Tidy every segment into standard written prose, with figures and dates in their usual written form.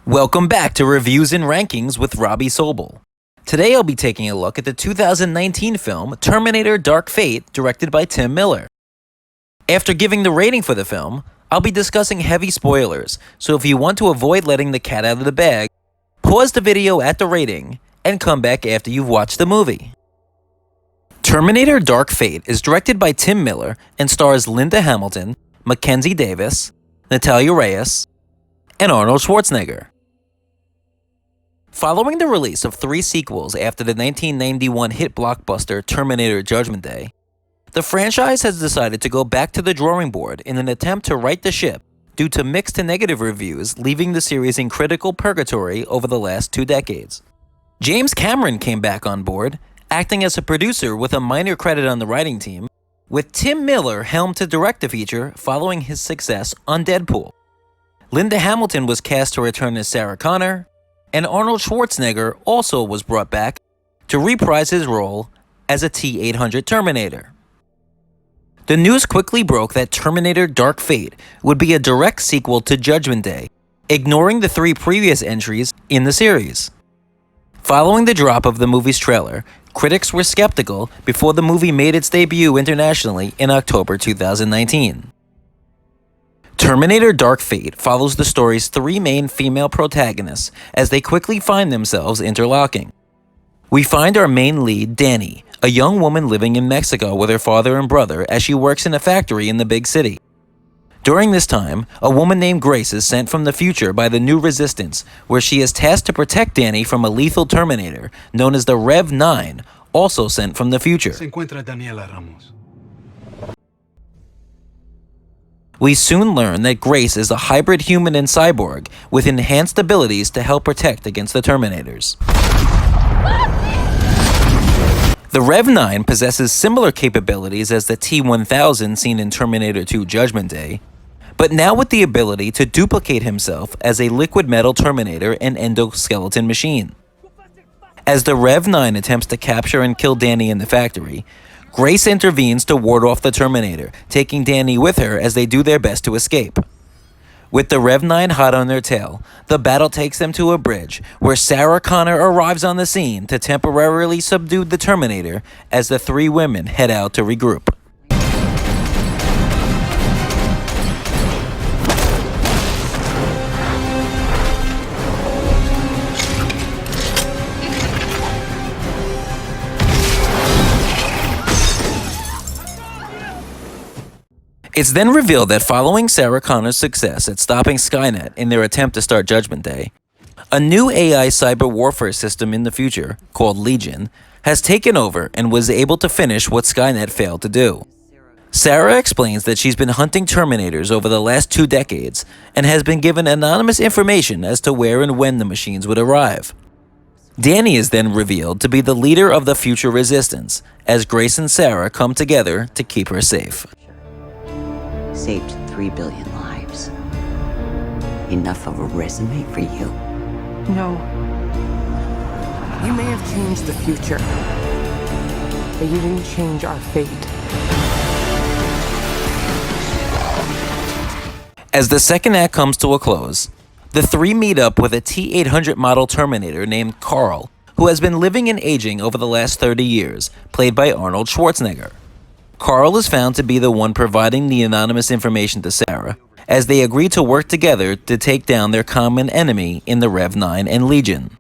Welcome back to Reviews and Rankings with Robby Sobel. Today I'll be taking a look at the 2019 film Terminator Dark Fate, directed by Tim Miller. After giving the rating for the film, I'll be discussing heavy spoilers, so if you want to avoid letting the cat out of the bag, pause the video at the rating and come back after you've watched the movie. Terminator Dark Fate is directed by Tim Miller and stars Linda Hamilton, Mackenzie Davis, Natalia Reyes, and Arnold Schwarzenegger. Following the release of 3 sequels after the 1991 hit blockbuster Terminator Judgment Day, the franchise has decided to go back to the drawing board in an attempt to right the ship due to mixed to negative reviews, leaving the series in critical purgatory over the last 2 decades. James Cameron came back on board, acting as a producer with a minor credit on the writing team, with Tim Miller helmed to direct the feature following his success on Deadpool. Linda Hamilton was cast to return as Sarah Connor, and Arnold Schwarzenegger also was brought back to reprise his role as a T-800 Terminator. The news quickly broke that Terminator Dark Fate would be a direct sequel to Judgment Day, ignoring the 3 previous entries in the series. Following the drop of the movie's trailer, critics were skeptical before the movie made its debut internationally in October 2019. Terminator Dark Fate follows the story's 3 main female protagonists as they quickly find themselves interlocking. We find our main lead, Dani, a young woman living in Mexico with her father and brother as she works in a factory in the big city. During this time, a woman named Grace is sent from the future by the New Resistance, where she is tasked to protect Dani from a lethal Terminator known as the Rev 9, also sent from the future. Se encuentra Daniela Ramos. We soon learn that Grace is a hybrid human and cyborg with enhanced abilities to help protect against the Terminators. The Rev 9 possesses similar capabilities as the T-1000 seen in Terminator 2 Judgment Day, but now with the ability to duplicate himself as a liquid metal Terminator and endoskeleton machine. As the Rev 9 attempts to capture and kill Dani in the factory, Grace intervenes to ward off the Terminator, taking Dani with her as they do their best to escape. With the Rev 9 hot on their tail, the battle takes them to a bridge, where Sarah Connor arrives on the scene to temporarily subdue the Terminator as the 3 women head out to regroup. It's then revealed that following Sarah Connor's success at stopping Skynet in their attempt to start Judgment Day, a new AI cyber warfare system in the future, called Legion, has taken over and was able to finish what Skynet failed to do. Sarah explains that she's been hunting Terminators over the last 2 decades and has been given anonymous information as to where and when the machines would arrive. Dani is then revealed to be the leader of the future resistance, as Grace and Sarah come together to keep her safe. Saved 3 billion lives. Enough of a resume for you? No. You may have changed the future, but you didn't change our fate. As the second act comes to a close, the 3 meet up with a T-800 model Terminator named Carl, who has been living and aging over the last 30 years, played by Arnold Schwarzenegger. Carl is found to be the one providing the anonymous information to Sarah, as they agree to work together to take down their common enemy in the Rev 9 and Legion.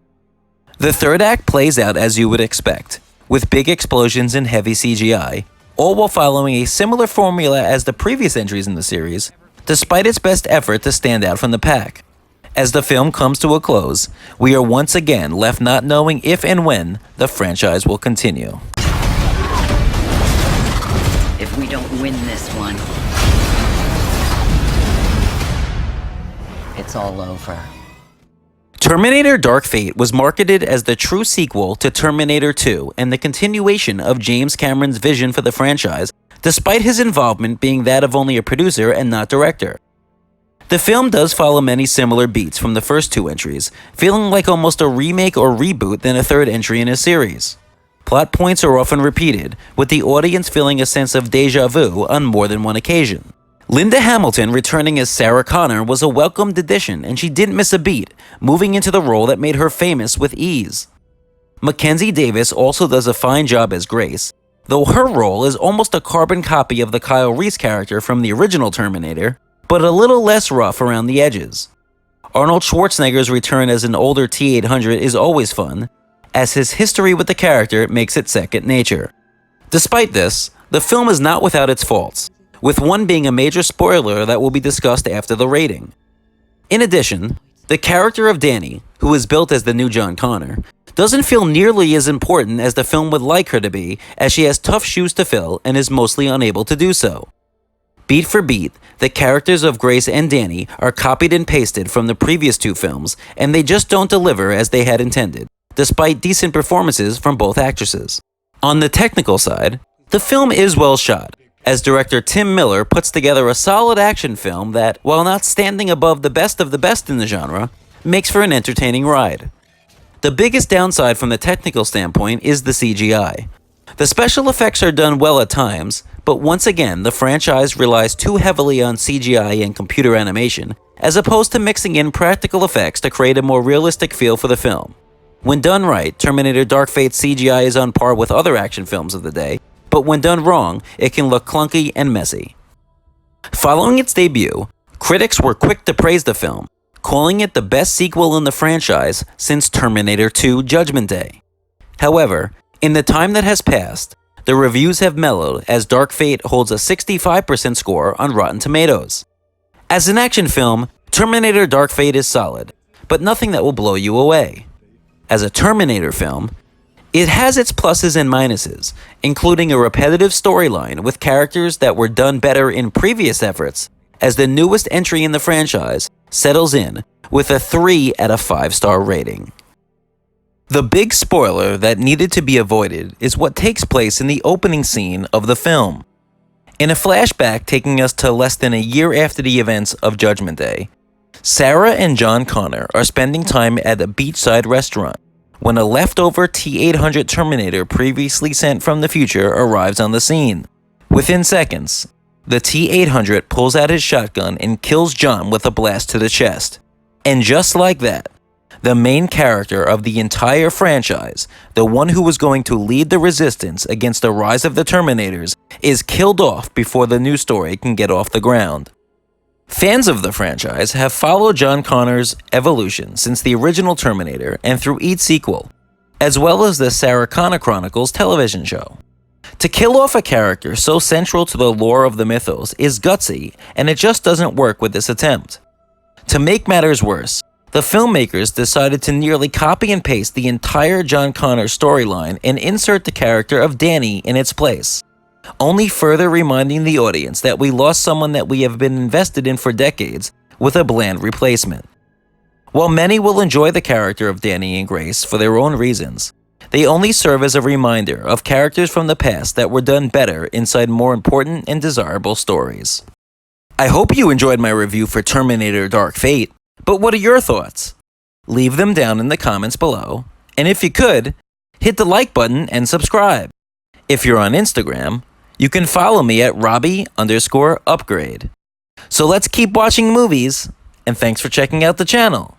The third act plays out as you would expect, with big explosions and heavy CGI, all while following a similar formula as the previous entries in the series, despite its best effort to stand out from the pack. As the film comes to a close, we are once again left not knowing if and when the franchise will continue. If we don't win this one, it's all over. Terminator Dark Fate was marketed as the true sequel to Terminator 2 and the continuation of James Cameron's vision for the franchise, despite his involvement being that of only a producer and not director. The film does follow many similar beats from the first 2 entries, feeling like almost a remake or reboot than a third entry in a series. Plot points are often repeated, with the audience feeling a sense of déjà vu on more than one occasion. Linda Hamilton returning as Sarah Connor was a welcomed addition, and she didn't miss a beat, moving into the role that made her famous with ease. Mackenzie Davis also does a fine job as Grace, though her role is almost a carbon copy of the Kyle Reese character from the original Terminator, but a little less rough around the edges. Arnold Schwarzenegger's return as an older T-800 is always fun, as his history with the character makes it second nature. Despite this, the film is not without its faults, with one being a major spoiler that will be discussed after the rating. In addition, the character of Danny, who is built as the new John Connor, doesn't feel nearly as important as the film would like her to be, as she has tough shoes to fill and is mostly unable to do so. Beat for beat, the characters of Grace and Danny are copied and pasted from the previous two films, and they just don't deliver as they had intended, despite decent performances from both actresses. On the technical side, the film is well shot, as director Tim Miller puts together a solid action film that, while not standing above the best of the best in the genre, makes for an entertaining ride. The biggest downside from the technical standpoint is the CGI. The special effects are done well at times, but once again the franchise relies too heavily on CGI and computer animation, as opposed to mixing in practical effects to create a more realistic feel for the film. When done right, Terminator Dark Fate's CGI is on par with other action films of the day, but when done wrong, it can look clunky and messy. Following its debut, critics were quick to praise the film, calling it the best sequel in the franchise since Terminator 2 Judgment Day. However, in the time that has passed, the reviews have mellowed as Dark Fate holds a 65% score on Rotten Tomatoes. As an action film, Terminator Dark Fate is solid, but nothing that will blow you away. As a Terminator film, it has its pluses and minuses, including a repetitive storyline with characters that were done better in previous efforts, as the newest entry in the franchise settles in with a 3 out of 5-star rating. The big spoiler that needed to be avoided is what takes place in the opening scene of the film. In a flashback taking us to less than a year after the events of Judgment Day, Sarah and John Connor are spending time at a beachside restaurant when a leftover T-800 Terminator previously sent from the future arrives on the scene. Within seconds, the T-800 pulls out his shotgun and kills John with a blast to the chest. And just like that, the main character of the entire franchise, the one who was going to lead the resistance against the rise of the Terminators, is killed off before the new story can get off the ground. Fans of the franchise have followed John Connor's evolution since the original Terminator and through each sequel, as well as the Sarah Connor Chronicles television show. To kill off a character so central to the lore of the mythos is gutsy, and it just doesn't work with this attempt. To make matters worse, the filmmakers decided to nearly copy and paste the entire John Connor storyline and insert the character of Danny in its place, only further reminding the audience that we lost someone that we have been invested in for decades with a bland replacement. While many will enjoy the character of Danny and Grace for their own reasons, they only serve as a reminder of characters from the past that were done better inside more important and desirable stories. I hope you enjoyed my review for Terminator Dark Fate, but what are your thoughts? Leave them down in the comments below, and if you could, hit the like button and subscribe. If you're on Instagram, you can follow me at Robby_upgrade. So let's keep watching movies, and thanks for checking out the channel.